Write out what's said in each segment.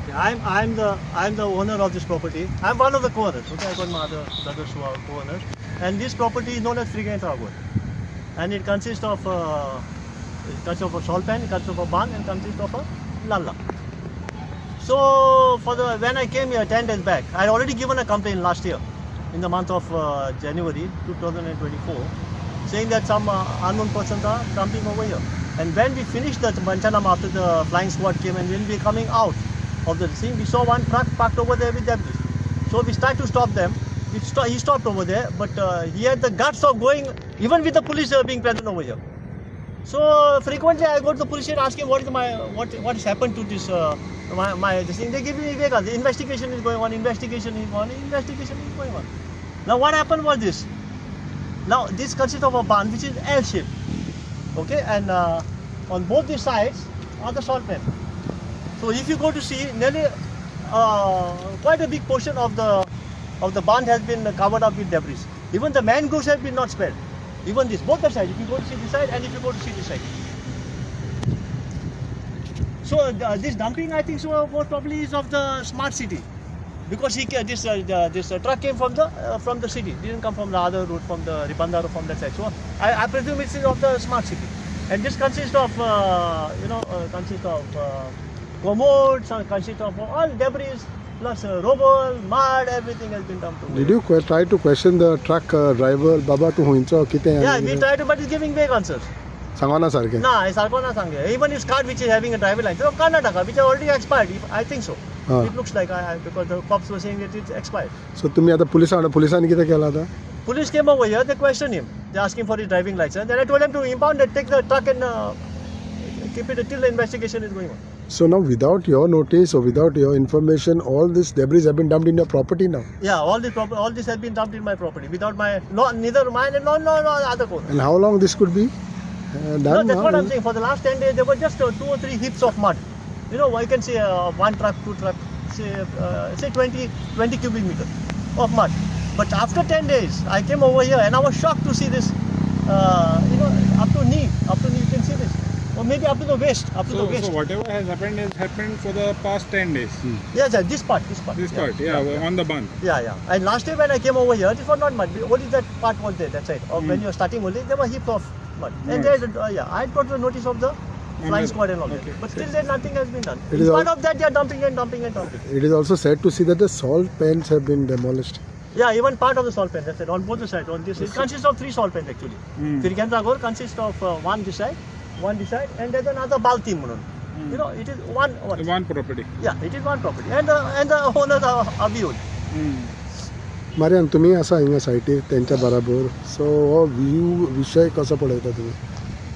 Okay, I'm the owner of this property. I'm one of the co-owners. Okay, I got my other brothers who are co-owners, and this property is known as Frigant Agor, and it consists of a salt pan, it consists of a barn, and consists of a lalla. So when I came here 10 days back, I had already given a complaint last year in the month of January 2024, saying that some unknown persons are dumping over here. And when we finished the Banchanam after the flying squad came, and when we were coming out of the scene, we saw one truck parked over there with debris. So we tried to stop them. He stopped over there, but he had the guts of going, even with the police being present over here. So frequently I go to the police and ask him what has happened to this this thing. They give me vehicles. The investigation is going on. Investigation is going on. Now what happened was this. Now this consists of a barn which is L-shaped. Okay, and on both the sides are the salt pan. So if you go to see, nearly quite a big portion of the barn has been covered up with debris. Even the mangroves have been not spared. Even this, both the sides. If you go to see this side and if you go to see this side. So this dumping, I think, so most probably is of the smart city, because this truck came from the city. Didn't come from the other route, from the Ribanda or from that side. So I presume it's of the smart city, and this consists of commodes, consists of all debris plus rubble, mud, everything has been dumped over. Did you try to question the truck driver, Baba, to huncho kite? Yeah, we tried to, but he's giving vague answers. Sangana sarke. Nah, it's Sarkona Sangye. Even his card which is having a driver license of Karnataka, which has already expired. I think so. It looks like because the cops were saying that it's expired. So तुम्ही आता पोलिसांनी किती केला आता? Police came over here, they questioned him. They asked him for his driving license. Then I told him to impound it, take the truck and keep it till the investigation is going on. So now without your notice or without your information, all this debris have been dumped in your property now? Yeah, all this has been dumped in my property without neither mine and no other code. And how long this could be done? No, that's what I'm saying. For the last 10 days, there were just 2 or 3 heaps of mud. You know, I can say one truck, 2 trucks, say 20 cubic meters of mud. But after 10 days, I came over here and I was shocked to see this, up to knee, you can see this. Or maybe up to the waist, So whatever has happened for the past 10 days. Yes, sir, this part. On the bun. Yeah. And last time when I came over here, this was not mud. Only that part was there, that side. Or when you were starting only, there were heaps of mud. And there's, I got the notice of the flying squad and all that. But still there nothing has been done. In spite of that, they are dumping. It is also said to see that the salt pans have been demolished. Yeah, even part of the salt pan, that's it, on both the sides. On this, it consists of 3 salt pans actually. Firgantagor consists of one this side, and there's another Balti Munun. You know, it is one property. Yeah, it is one property. And the owners are Abhiul. Marian, तुम्ही असा हिंगा सायटी त्यांच्या बरोबर सो हो विषय कसो पळयता तुम्ही?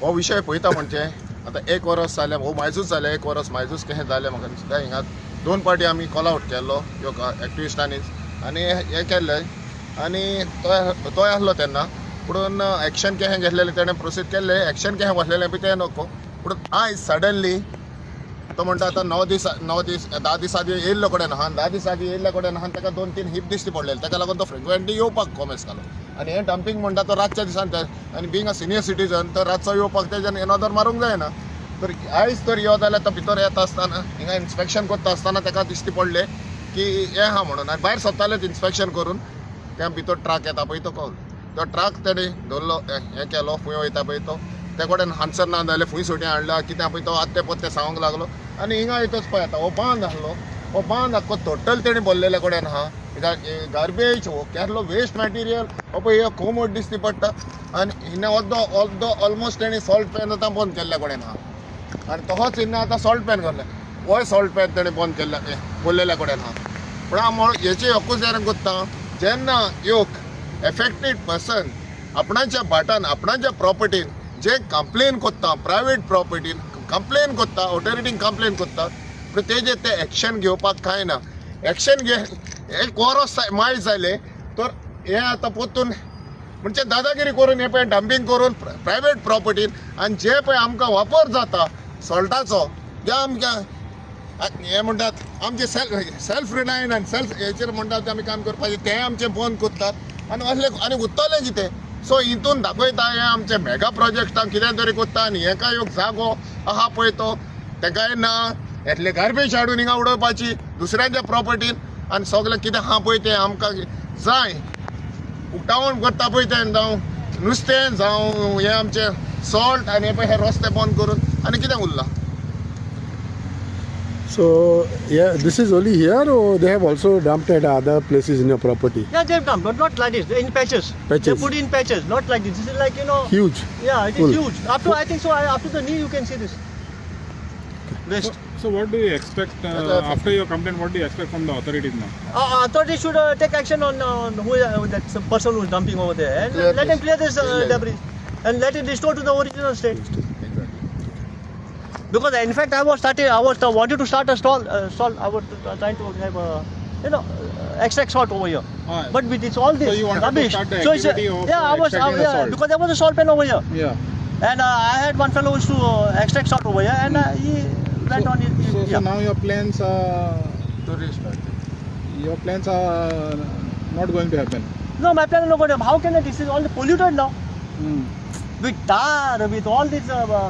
हो विषय पळयता म्हणजे आता 1 वर्स जालें, हो मायजूच जालें, 1 वर्स मायजूच कशें जालें म्हाका दिसता. हिंगा 2 पार्टी आमी कॉल आउट केल्लो ह्यो एक्टिविस्टांनी आनी हें केल्लें आनी तो आसलो तेन्ना पुणून एक्शन कशें घेतलेलें तेणें प्रोसीड केल्लें, एक्शन कशें वचलेलें बी तें नको. पुणून आयज सडनली तो म्हणटा आतां 10 दीस आदी येयल्लो कडेन आहा, 10 दीस आदी येयल्ल्या कडेन आहा, ताका 2-3 हीप दिश्टी पडलेले, ताका लागून तो फ्रिक्वेंटली येवपाक कॉमेस घालो. आनी हें डंपिंग म्हणटा तो रातच्या दिसान आनी बींग अ सिनियर सिटीजन तर रातचो येवपाक तेज्यान एनदर मारूंक जायना. तर आयज तर यो जाल्यार तो भितर येता आसतना हिंगा इन्स्पेक्शन करता आसतना ताका दिश्टी पडलें की हें आहा म्हणून. आनी भायर सरतालेच इन्स्पेक्शन करून त्या भितर ट्रक येता पळय तो कळलो. तो ट्रक तेणी धरलो, हें केलो, खंय वयता पळय तो, ते कडेन हांगसर ना जाल्यार खंय सोटी हाडला कित्याक पळय तो आत्ते पत्ते सांगूंक लागलो. आनी हिंगा येतच पळय आतां हो बांद आसलो, हो बांद आख्खो टोटल तेणी भरलेल्या कडेन आहा. गार्बेज हो केसलो वेस्ट मॅटेरियल हो पळय हे कोमोड दिश्टी पडटा. आनी हिना ऑलमोस्ट तेणी सॉल्ट पॅन आतां बंद केल्ल्या कडेन आहा. आनी तोच हिना आतां सॉल्ट पॅन घातले, होय सॉल्ट पॅन तेणी बंद केल्ल्या भरलेल्या कडेन आहा. पूण हांव हेचे एकूच हें कोत्ता, जेन्ना एक एफेक्टेड पर्सन आपणाच्या भाटान आपणाच्या प्रॉपर्टीन जे कंप्लेन कोत्ता, प्रायवेट प्रॉपर्टीन कंप्लेन कोत्ता, ऑथॉरिटीक कंप्लेन कोत्ता, पूण तेजे ते एक्शन घेवपाक कांय ना. एक्शन घे 1 वर्स मायज जालें तर हें आतां पोत्तून म्हणजे दादागिरी करून हे पळय डंपिंग करून प्रायवेट प्रॉपर्टीन आनी जे पळय आमकां वापर जाता सॉल्टाचो, जे आमकां हे म्हणटात आमचे सेल्फ रिलायन आनी सेल्फ हेचेर म्हणटात ते आमी काम करपाचें तें आमचें बंद करतात आनी असलें आनी उरतलें कितें. सो हितून दाखयता हे आमचे मेगा प्रोजेक्टांक कितें तरी कोत्ता आनी हेका एक जागो आहा पळय तो तेकाय ना येतले गार्बेज हाडून हिंगा उडोवपाची दुसऱ्यांच्या प्रॉपर्टीन आनी सगळें कितें आहा पळय तें आमकां जाय उक्तावण करता पळय तें जावं नुस्तें जावं हे आमचे सॉल्ट आनी हे रस्ते बंद करून आनी कितें उरलां. So, yeah, this is only here or they have also dumped at other places in your property? Yeah, they've done, but not like this. In patches. Patches. They put in patches, not like this. This is like, you know. Huge. Yeah, it Full. is huge. Up to, I think so, up to the knee you can see this. Waste. So what do you expect after your complaint? What do you expect from the authorities now? Authorities should take action on who that some person who is dumping over there and Clear let this. them clear this Clear. debris and let it restore to the original state. Because in fact I was wanted to start a stall. I was trying to have a extract salt over here. Ah, But with it's all this So you wanted to rubbish. start the So it's activity of I was extracting the salt. because there was a salt pen over here, yeah. and I had one fellow who used to extract salt over here, and he went on it. So now your plans are To restart. not going to happen. No, my plan is not going to. How can it? This is all polluted now. Mm. With tar, with all this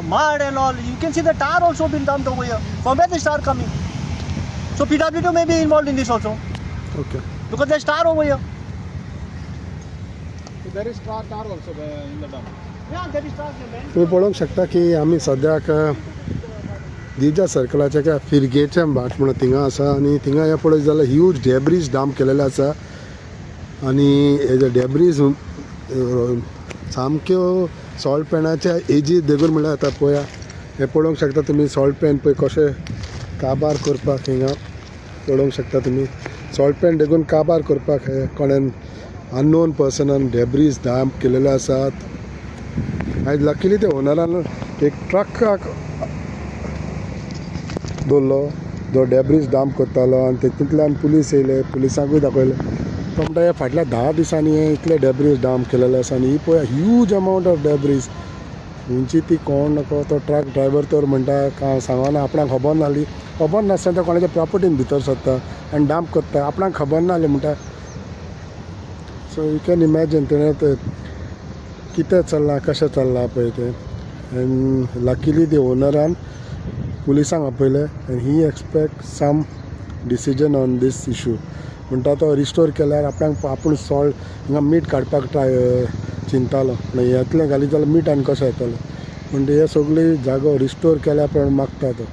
mud and all. You can see the tar also been dumped over here. From where is tar coming? So PWD may be involved in this also. Okay. Because there's tar over here. So there is tar also in the dump. Yeah, there is tar. तुम्ही पळोवंक शकता की आमी सद्याक दिजा सर्कलाच्या काय फिरगेच्या बाट म्हणून थिंगा आसा आनी थिंगा हे पळयत जाल्यार ह्यूज डेब्रीज डंप केलेले आसा आनी हेजे डेब्रीज सामक्यो सॉल्ट पॅनाच्या एजी देगून म्हणल्यार आतां पळया हे पळोवंक शकता तुमी सॉल्ट पॅन पळय कशें काबार करपाक हिंगा पळोवंक शकता तुमी सॉल्ट पॅन देगून काबार करपाक हे कोणेन अननोन पर्सनान डेब्रीज डंप केलेले आसात आयज लकीली ते ओनरान एक ट्रकाक दवरलो जो डेब्रीज डंप करतालो आनी तेतूंतल्यान पुलीस येयले पुलिसांकूय दाखयले तो म्हणटा हे फाटल्या 10 दिसांनी हे इतले डेब्रीज डंप केलेले आसा आनी ही पळय ह्यूज अमावंट ऑफ डेब्रीज खंयची ती कोण नको तो ट्रक ड्रायव्हर तर म्हणटा सांगना आपणाक खबर नासली खबर नासतना तो कोणाच्या प्रॉपर्टीन भितर सरता आनी डंप करता आपणाक खबर नासलें म्हणटा सो यू कॅन इमॅजीन तेणें ते कितें चल्लां कशें चल्लां पळय तें एन्ड लकीली दी ओनरान पुलिसांक आपयले and he expect some decision on this issue म्हणटा तो रिस्टोर केल्यार आपणाक आपूण सॉल्ट हिंगा मीठ काडपाक चिंतालो येतलें घालीत जाल्यार मीठ आनी कशें येतलें म्हणटा हे सगळी जागो रिस्टोर केल्या प्रमाण मागता तो